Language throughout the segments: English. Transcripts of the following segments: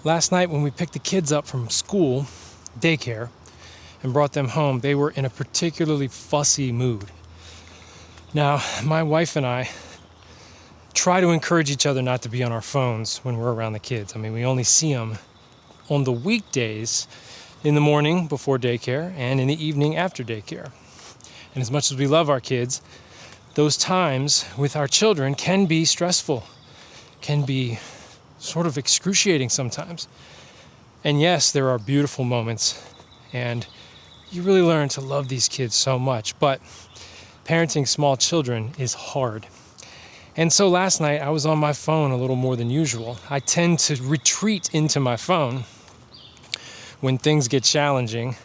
Last night when we picked the kids up from school, daycare, and brought them home, they were in a particularly fussy mood. Now, my wife and I try to encourage each other not to be on our phones when we're around the kids. I mean, we only see them on the weekdays in the morning before daycare and in the evening after daycare. And as much as we love our kids, those times with our children can be stressful, can be sort of excruciating sometimes. And yes, there are beautiful moments, and you really learn to love these kids so much, but parenting small children is hard. And so last night I was on my phone a little more than usual. I tend to retreat into my phone when things get challenging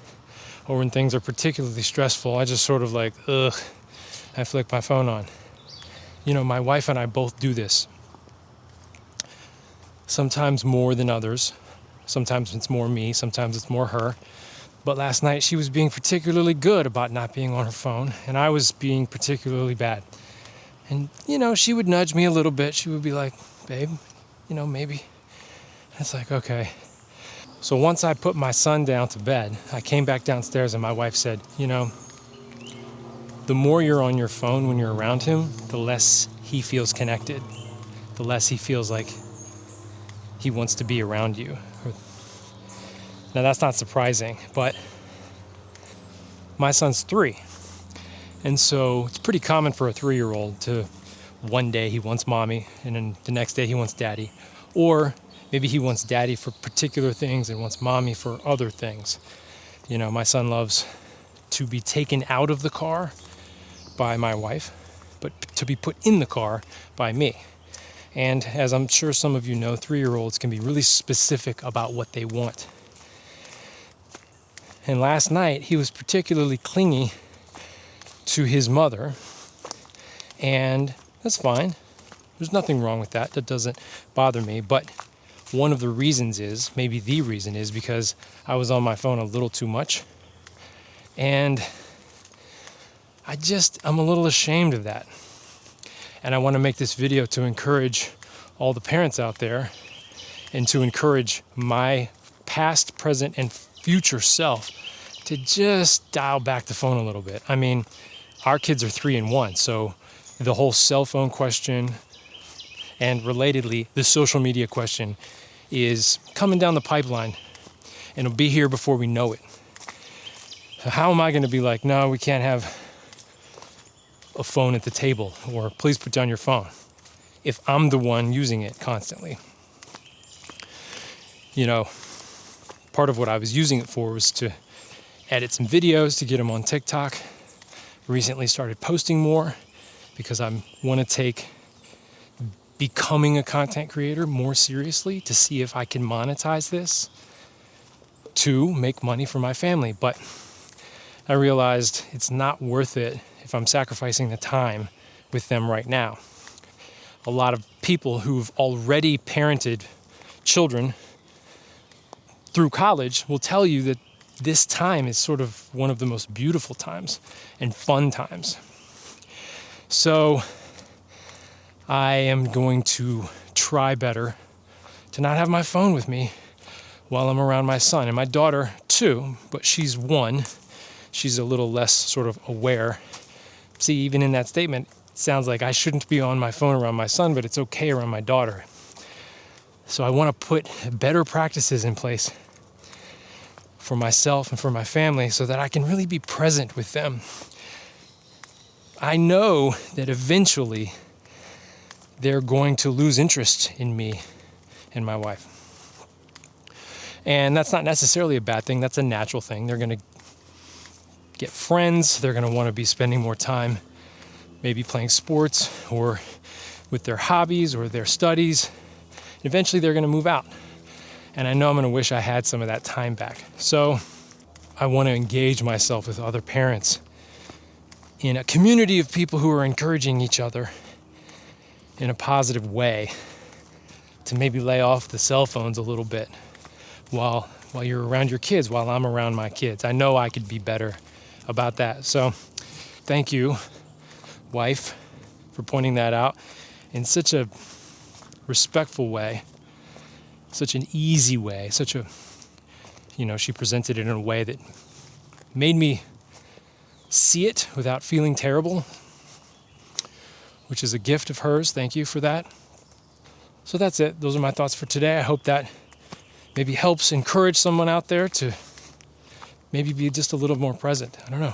or when things are particularly stressful. I just sort of I flick my phone on. You know, my wife and I both do this. Sometimes more than others. Sometimes it's more me, sometimes it's more her. But last night she was being particularly good about not being on her phone, and I was being particularly bad. And, she would nudge me a little bit. She would be like, babe, maybe. It's like, okay. So once I put my son down to bed, I came back downstairs and my wife said, the more you're on your phone when you're around him, the less he feels connected, the less he feels like he wants to be around you. Now that's not surprising, but my son's 3. And so it's pretty common for a 3-year-old to one day he wants mommy and then the next day he wants daddy. Or maybe he wants daddy for particular things and wants mommy for other things. My son loves to be taken out of the car by my wife, but to be put in the car by me. And as I'm sure some of you know, 3-year-olds can be really specific about what they want. And last night he was particularly clingy to his mother, and that's fine. There's nothing wrong with that. That doesn't bother me. But one of the reasons is, maybe the reason is because I was on my phone a little too much. And I'm a little ashamed of that. And I want to make this video to encourage all the parents out there and to encourage my past, present, and future self to just dial back the phone a little bit. I mean, our kids are 3 and 1, so the whole cell phone question and relatedly the social media question is coming down the pipeline, and it'll be here before we know it. So how am I going to be like, no, we can't have a phone at the table, or please put down your phone, if I'm the one using it constantly? Part of what I was using it for was to edit some videos, to get them on TikTok. Recently started posting more because I want to take becoming a content creator more seriously to see if I can monetize this to make money for my family. But I realized it's not worth it if I'm sacrificing the time with them right now. A lot of people who've already parented children through college will tell you that this time is sort of one of the most beautiful times and fun times. So I am going to try better to not have my phone with me while I'm around my son. And my daughter too, but she's 1. She's a little less sort of aware. See, even in that statement, it sounds like I shouldn't be on my phone around my son, but it's okay around my daughter. So I want to put better practices in place for myself and for my family so that I can really be present with them. I know that eventually they're going to lose interest in me and my wife. And that's not necessarily a bad thing. That's a natural thing. They're going to get friends. They're going to want to be spending more time maybe playing sports or with their hobbies or their studies. Eventually they're going to move out. And I know I'm going to wish I had some of that time back. So I want to engage myself with other parents in a community of people who are encouraging each other in a positive way to maybe lay off the cell phones a little bit while you're around your kids, while I'm around my kids. I know I could be better about that. So thank you, wife, for pointing that out in such a respectful way such an easy way, she presented it in a way that made me see it without feeling terrible, which is a gift of hers. Thank you for that. So that's it. Those are my thoughts for today. I hope that maybe helps encourage someone out there to maybe be just a little more present. I don't know.